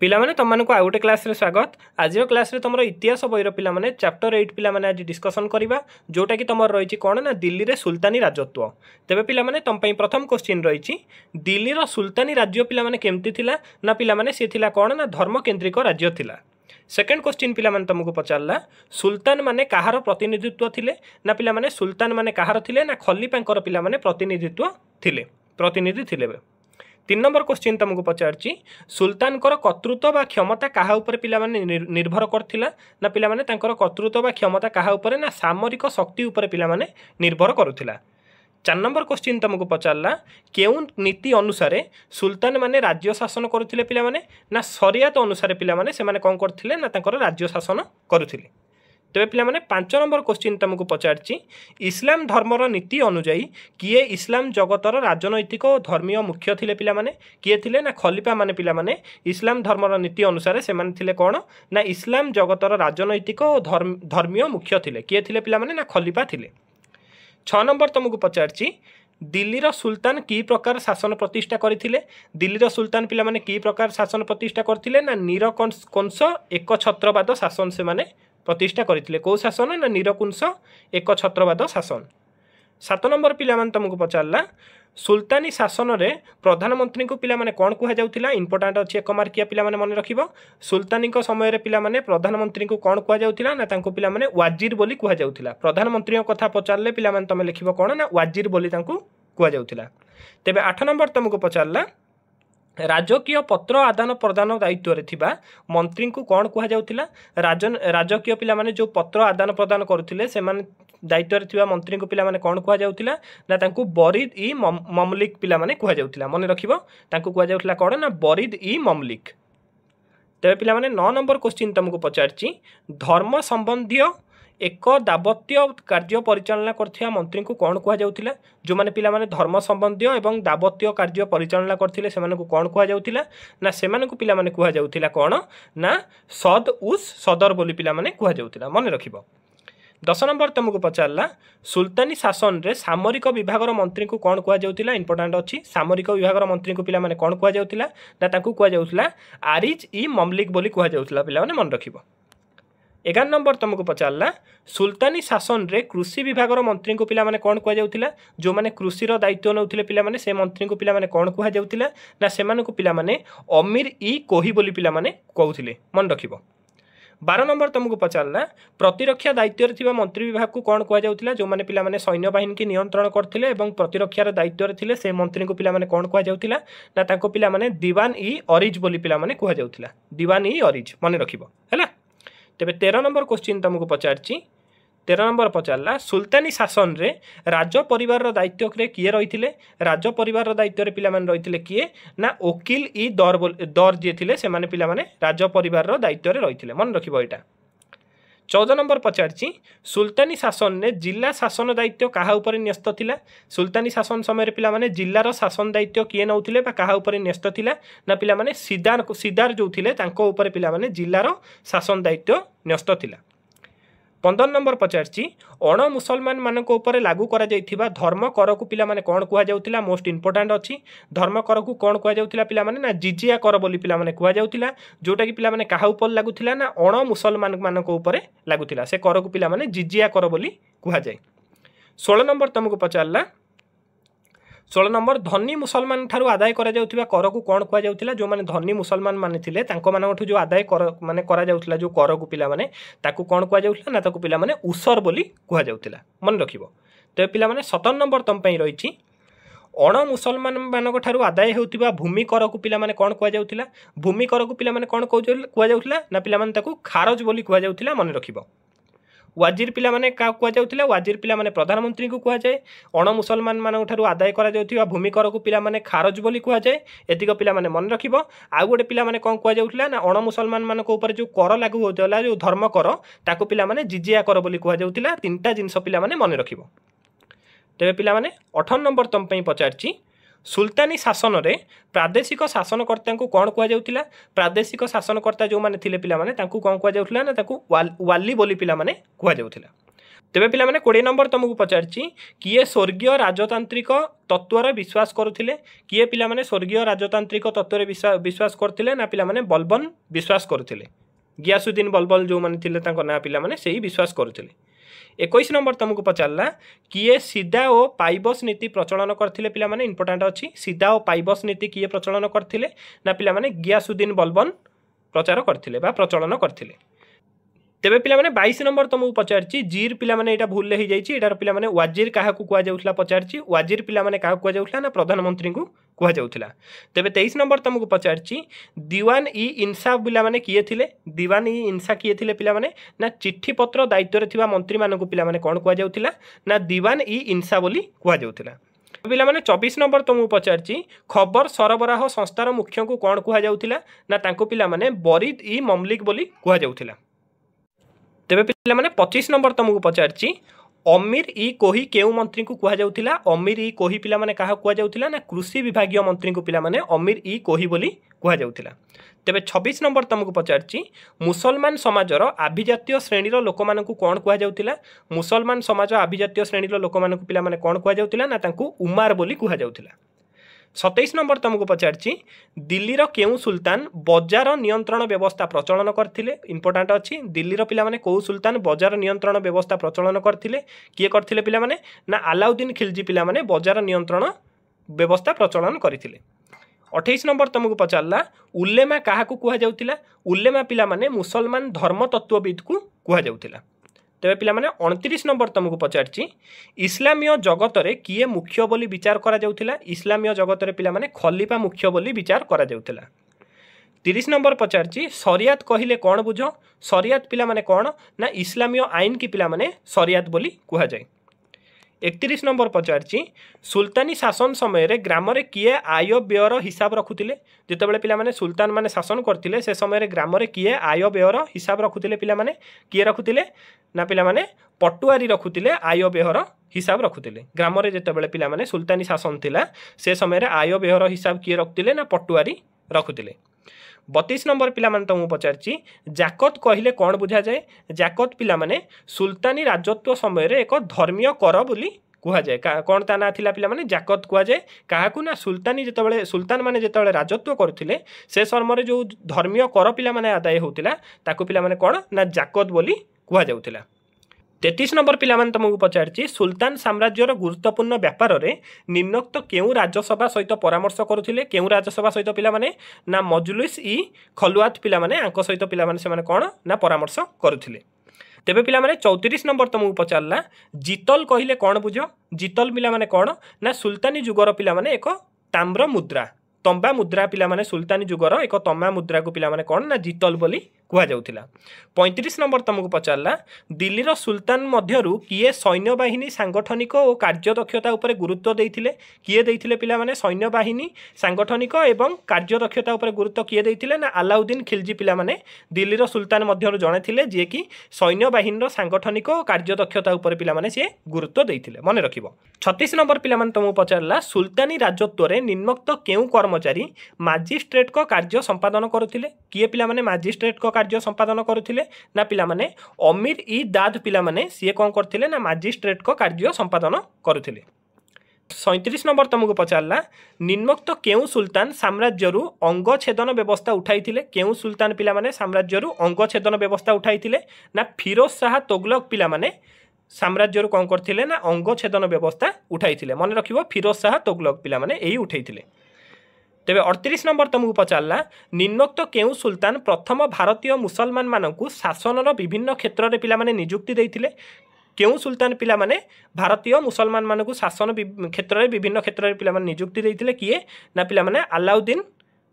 पिलामाने तुमको आउ गोटे क्लास रे स्वागत। आज क्लास रे तुम इतिहास बईर पिलामाने चैप्टर 8 पिलामाने आज डिस्कसन करवा जोटा कि तुम रही कौन ना दिल्ली रे सुल्तानी राजत्व। तेबे पिलामाने तुम प्रथम क्वेश्चन रही दिल्ली रो सुल्तानी राज्य पिलामाने केमती थिला ना पिलामाने से थिला कौन ना धर्म केन्द्रिक राज्य थिला। सेकेंड क्वेश्चन पिलामाने तुमको पचारला सुल्तान माने कहार प्रतिनिधित्व थिले ना पिलामाने सुल्तान माने कहार थिले ना खलीफांकर पिलामाने प्रतिनिधि थिले। 3 नंबर क्वेश्चन तुमको पचारची सुल्तान कर्तृत्व बा क्षमता कहा उपर पिलामाने निर्भर करथिला ना पिलामाने तांकर कर्तृत्व बा क्षमता कहा उपर ना सामरिक शक्ति उपर पिलामाने निर्भर करुथिला। 4 नंबर क्वेश्चन तुमको पचारला केउं नीति अनुसार सुल्तान माने राज्य शासन करुथिले पिलामाने ना शरियत अनुसार पिलामाने से माने कोन करथिले ना तांकर राज्य शासन करुथिले। तेरे पिलामाने 5 नंबर क्वेश्चन तुमको पचारची इस्लाम धर्मर नीति अनुजाई किए इस्लाम जगतर राजनैतिक और धर्मीय मुख्य थिले पिलामाने किए थिले ना खलीफा माने पिलामाने इस्लाम धर्मर नीति अनुसार से माने थिले कौन ना इस्लाम जगतर राजनैतिक और धर्मीय मुख्य थिले किए थिले पिलामाने ना खलीफा थिले। 6 नंबर तुमको पचारची दिल्लीर सुल्तान की प्रकार शासन प्रतिष्ठा करथिले दिल्लीर सुल्तान पिलामाने की प्रकार शासन प्रतिष्ठा करथिले ना नीरकुंश एक छत्रवाद शासन से माने प्रतिष्ठा करथिले। को शासन ना नीरकुंश एक छत्रवाद शासन। 7 नंबर पिलामाने तुमको पचारला सुल्तानी शासन रे प्रधानमंत्री को पिलामाने कौन कह जाउथिला इंपोर्टेंट अछि 1 मार्किया पिलामाने मन रखिबो। सुल्तानी को समय रे पिलामाने प्रधानमंत्री को कौन कह जाउथिला ना तांको पिलामाने वाजिर बोली कह जाउथिला। प्रधानमंत्री कथा पचारले पिलामाने तमे लिखिबो कौन ना वाजिर बोली तांको कह जाउथिला। तेबे 8 नंबर तुमको पचारला राजकीय पत्र आदान प्रदान दायित्व रे थिबा मंत्री को कौन कह जाउथिला। राजकीय पिलामाने जो पत्र आदान प्रदान करुथिले से माने दायित्व रे थिबा मंत्री को पिलामाने कौन कह जाउथिला ना तांको बरीद ई ममलिक पिलामाने कह जाउथिला। मन रखिबो तांको कह जाउथिला कौन ना बरीद ई ममलिक। तेबे पिलामाने 9 नंबर क्वेश्चन तुमको पचारची धर्म संबंधी एक दावत्य कार्य परिचालना करथिया मंत्री को कौन कह जाउथिला। जो माने पिलामाने धर्म संबंधी एवं दावत्य कार्य परिचालना करथिले सेमाने को कौन कह जाउथिला ना सेमाने को पिलामाने कह जाउथिला कौन ना सद उस सदर बोली पिलामाने कह जाउथिला। मन रखिबो। 10 नंबर तुमको पचारला सुल्तानी शासन रे सामरिक विभागर मंत्री को कौन कह जाउथिला इंपोर्टेंट अछि। सामरिक विभागर मंत्री को पिलामाने कौन कह जाउथिला ना ताकू कह जाउथिला आरिज ई ममलिक बोली कह जाउथिला। पिलामाने मन रखिबो। 11 नंबर तुमको पचारला सुल्तानी शासन रे कृषि विभागर मंत्री को पिलामाने कौन कह जाउथिला। जो माने कृषिर दायित्व नउथिले पिलामाने से मंत्री को पिलामाने कौन कह जाउथिला ना सेमाने को पिलामाने अमीर ई कोही बोली पिलामाने कहउथिले। मन रखिबो। 12 नंबर तुमको पचारला प्रतिरक्षा दायित्व रे थिबा मंत्री विभाग को कौन कह जाउथिला। जो माने पिलामाने सैन्य बाहिनी की नियंत्रण करथिले एवं प्रतिरक्षार दायित्व रे थिले से मंत्री को पिलामाने कौन कह जाउथिला ना ताको पिलामाने दीवान ई अरिज बोली पिलामाने कह जाउथिला। दीवान ई अरिज मन रखिबो हैला। तेबे 13 नंबर क्वेश्चन तुमको पचारची 13 नंबर पचारला सुल्तानी शासन रे राज परिवार दायित्व रे किए रहिथिले। राज परिवार दायित्व रे पिलामाने रहिथिले किए ना वकील ई दर जे थिले से माने पिलामाने राज परिवार दायित्व रे रहिथिले। मन रखिबो एटा। 14 नंबर पचारची सुल्तानी शासन ने जिला शासन दायित्व कहा ऊपर न्यस्त थिला। सुल्तानी शासन समय रे पिलामाने जिल्लार शासन दायित्व किए नउथिले बा कहा ऊपर न्यस्त थिला ना पिलामाने सीदार जो थिले तांको ऊपर पिलामाने जिल्लार शासन दायित्व न्यस्त थिला। 15 नंबर पचारची अण मुसलमान मानक ऊपर लागू करा जाइथिबा धर्म कर को पिलामाने कौन कह जाउथिला। मोस्ट इंपोर्टेंट अछि धर्म कर को कौन कह जाउथिला पिलामाने ना जिजिया कर बोली पिलामाने कह जाउथिला। जोटा कि पिलामाने कहा ऊपर लागुथिला ना अण मुसलमान मानक ऊपर लागुथिला से कर को पिलामाने जिजिया कर बोली कह जाय। 16 नंबर तुमको पचारला 16 नंबर धनी मुसलमान ठारू आदाय करा जाउथिबा कर को कौन कह जाउथिला। जो माने धनी मुसलमान माने थिले तांको मानठु जो आदाय कर माने करा जाउथिला जो कर को पिलामाने ताकू कौन कह जाउथिला ना ताकू पिलामाने उसर बोली कह जाउथिला। मन रखिबो। ते पिलामाने 17 नंबर तम पई रहिछि अण मुसलमान मानक ठारू आदाय हेउथिबा भूमि कर को पिलामाने कौन कह जाउथिला। भूमि कर को पिलामाने कौन कह जाउथिला ना पिलामाने ताकू खारज बोली कह जाउथिला। मन रखिबो। वाजिर पिला माने का कह जाउथिला। वाजिर पिला माने प्रधानमंत्री को कह जाए। अण मुसलमान मानक ठारू आदाय करा जाउथिबा भूमि कर को पिला माने खारज बोली कह जाए। एतिक पिला माने मन रखिबो। आ गोटे पिला माने कोन कह जाउथिला ना अण मुसलमान मानक ऊपर जो कर लागू होतला जो धर्म कर ताको पिला माने जिजिया कर बोली कह जाउथिला। तीनटा जिंस पिला माने मन रखिबो। तेबे पिला माने 18 नंबर तम पई पचारची सुल्तानी शासन रे प्रादेशिक शासनकर्ता को कौन कह जाउथिला। प्रादेशिक शासनकर्ता जो माने थिले पिला माने तांको कौन कह जाउथिला ना तांको वाली बोली पिला माने कह जाउथिला। तेबे पिला माने 20 नंबर तुमको पचारची किए स्वर्गीय राजतांत्रिक तत्वर विश्वास करुथिले किए पिला माने स्वर्गीय राजतांत्रिक तत्वर विश्वास करथिले ना पिला माने बलबन विश्वास करुथिले गियासुद्दीन बलबन जो माने थिले तांको ना पिला माने सेही विश्वास करुथिले 21 नंबर तुमको पचारला किए सीधा और पाइबस नीति प्रचलन करथिले पिला माने इंपोर्टेंट अछि सीधा और पाइबस नीति किए प्रचलन करथिले ना पिला माने गियासुद्दीन बलबन प्रचार करथिले बा प्रचलन करथिले तेबे पिला माने 22 नंबर तुमको पचारची जीर पिला माने एटा भूल ले जाइछि एटार पिला माने वाजिर काहा को कुआ जाउथला पचारची वाजिर पिला माने काहा कुआ जाउथला ना प्रधानमंत्री को कुआ जाउथला तेबे 23 नंबर तुमको पचारची दीवान ई इंसा पिला माने किए थिले दीवान ई इंसा किए थिले पिला माने ना चिट्ठी पत्र दायित्व रे थिबा मंत्री मानकु पिला माने कोन कुआ जाउथला ना दीवान ई इंसा बोली कुआ जाउथला पिला माने 24 नंबर तुमको पचारची खबर सरबराह संस्थार मुख्य को कोन कुआ जाउथला ना तांको पिला माने बरीद ई ममलिक बोली कुआ जाउथला तेबे पिला माने 25 नंबर तुमको पचारची अमीर ई कोही केउ मंत्री को कुआ जाउथिला अमीर ई कोही पिला माने काहा कुआ जाउथिला ना कृषि विभागीय मंत्री को पिला माने अमीर ई कोही बोली कुआ जाउथिला तेबे 26 नंबर तुमको पचारची मुसलमान समाजर आभिजातीय श्रेणीर लोक मानकु कोन कुआ जाउथिला मुसलमान समाज आभिजातीय श्रेणीर लोक मानकु पिला माने कोन कुआ जाउथिला ना तांकु उमार बोली कुआ जाउथिला 27 नंबर तुमको पचारची दिल्लीर केउ सुल्तान बजार नियंत्रण व्यवस्था प्रचलन करथिले इंपोर्टेंट अछि दिल्लीर पिला माने को सुल्तान बजार नियंत्रण व्यवस्था प्रचलन करथिले किए करथिले पिला माने ना अलाउद्दीन खिलजी पिला माने बजार नियंत्रण व्यवस्था प्रचलन करथिले 28 नंबर तुमको पचारला उल्लेमा काहा को कुआ जाउथिला उल्लेमा पिला माने मुसलमान धर्म तत्वविद को कुआ जाउथिला तेबे पिला माने 29 नंबर तुमको पचारची इस्लामीय जगत रे किए मुख्य बोली विचार करा जाउथिला इस्लामीय जगत रे पिला माने खलीफा मुख्य बोली विचार करा जाउथिला 30 नंबर पचारची शरियत कहिले कोन बुझो शरियत पिला माने कोन ना इस्लामीय आईन की पिला माने शरियत बोली कुहा जाय 31 नंबर पचारची सुल्तानी शासन समय रे ग्राम रे किए आय व्ययर हिसाब रखुतिले जेतेबेले पिला माने सुल्तान माने शासन करथिले से समय रे ग्राम रे किए आय व्ययर हिसाब रखुतिले पिला माने किए रखुतिले ना पिला माने पटुआरी रखुतिले आय व्ययर हिसाब रखुतिले ग्राम रे जेतेबेले पिला माने सुल्तानी शासन थिला से समय रे आय व्ययर हिसाब किए रखुतिले ना पटुआरी रखुतिले 32 नंबर पिला माने तुमको पचारची जाकत कहिले कोन बुझा जाए जाकत पिला माने सुल्तानी राजत्व समय रे एक धर्मीय कर बोली कुहा जाए कोन ता ना थिला पिला माने जाकत कुहा जाए काहाकू ना सुल्तानी जेतेबेले सुल्तान माने जेतेबेले राजत्व करथिले से समय रे जो धर्मीय कर पिला माने आदाय होतिला ताको पिला माने कोन ना जाकत बोली कुहा जाउतिला 33 नंबर पिला माने तुमको पचारची सुल्तान साम्राज्यर गुरुत्वपूर्ण व्यापार रे निम्नोक्त केउ राज्यसभा सहित परामर्श करुथिले केउ राज्यसभा सहित पिला माने ना मजलिस ई खलुआत पिला माने आंको सहित पिला माने से माने कोन ना परामर्श करुथिले तेबे पिला माने 34 नंबर तुमको पचारला जितल कहिले कोन बुझो जितल पिला माने कोन ना सुल्तानी जुगर पिला माने एक ताम्र मुद्रा तंबा मुद्रा पिला माने सुल्तानी जुगर एक तंबा मुद्रा को पिला माने कोन ना जितल बोली कुहा जाउथिला 35 नंबर तुमको पचारला दिल्लीर सुल्तान मध्यरु किए सैन्य बाहिनी सांगठनिक और कार्यदक्षता उपरे गुरुत्व देइथिले किए देइथिले पिला माने सैन्य बाहिनी सांगठनिक एवं कार्यदक्षता उपरे गुरुत्व किए देइथिले ना अलाउद्दीन खिलजी पिला माने दिल्लीर सुल्तान मध्यरु जणे थिले जे कि सैन्य बाहिनीर सांगठनिक और कार्यदक्षता उपरे पिला माने से गुरुत्व देइथिले मने रखिबो 36 नंबर पिला माने तुमको पचारला सुल्तानी राजत्व रे निम्नोक्त केउ कर्मचारी मजिस्ट्रेट को कार्य संपादन करुथिले किए पिला माने मजिस्ट्रेट को कार्य संपादन करुथिले ना पिला माने अमीर ई दाद पिला माने से कोन करथिले ना मजिस्ट्रेट को कार्य संपादन करुथिले 37 नंबर तुमको पचारला निम्नोक्त केउ सुल्तान साम्राज्यरु अंग छेदन व्यवस्था उठाइथिले केउ सुल्तान पिला माने साम्राज्यरु अंग छेदन व्यवस्था उठाइथिले ना फिरोज शाह तुगलक पिला माने साम्राज्यरु कोन करथिले ना अंग छेदन व्यवस्था उठाइथिले मन रखिबो फिरोज शाह तुगलक पिला माने एही उठाइथिले तेबे 38 नंबर तुमको पचारला निम्नोक्त केउ सुल्तान प्रथम भारतीय मुसलमान मानकु शासनर विभिन्न क्षेत्र रे पिला माने नियुक्ति देइथिले केउ सुल्तान पिला माने भारतीय मुसलमान मानकु शासन क्षेत्र रे विभिन्न क्षेत्र रे पिला माने नियुक्ति देइथिले किए ना पिला माने अलाउद्दीन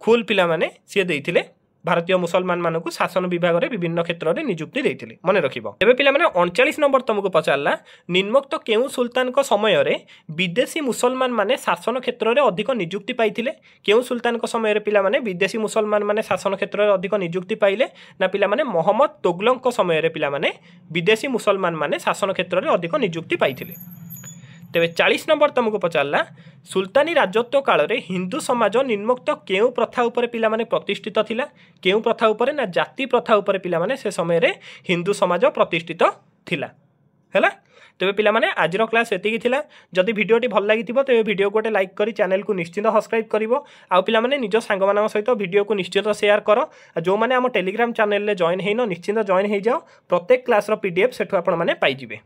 खुल पिला माने से देइथिले भारतीय मुसलमान मानकु शासन विभाग रे विभिन्न क्षेत्र रे नियुक्ति देइथिले मने रखिबो एबे पिला माने 39 नंबर तुमको पचारला निम्नोक्त केउ सुल्तान को समय रे विदेशी मुसलमान माने शासन क्षेत्र रे अधिक नियुक्ति पाइथिले केउ सुल्तान को समय रे पिला माने विदेशी मुसलमान माने शासन क्षेत्र रे अधिक नियुक्ति पाइले ना पिला माने मोहम्मद तुगलक को समय रे पिला माने विदेशी मुसलमान माने शासन क्षेत्र रे अधिक नियुक्ति पाइथिले तेबे 40 नंबर तुमको पचारला सुल्तानी राजत्व काल रे हिंदू समाज निम्नोक्त केउ प्रथा उपरे पिला माने प्रतिष्ठित थिला केउ प्रथा उपरे ना जाति प्रथा उपरे पिला माने से समय रे हिंदू समाज प्रतिष्ठित थिला है। तेरे पे पिलामाने आज क्लास एतिकी थिला। जदि भिडियोटी भल लगी तेरे भिडियो गोटे लाइक करी चैनल को निश्चित सब्सक्राइब करिवो। आउ पिलामाने निज सांगମାନଙ୍କ सहित भिडियो को निश्चित शेयर कर। जो माने आम टेलीग्राम चैनल रे जॉइन हेनो निश्चित जॉइन हो जाओ। प्रत्येक क्लास रो पीडीएफ सेठु आपण माने पाई जिवे।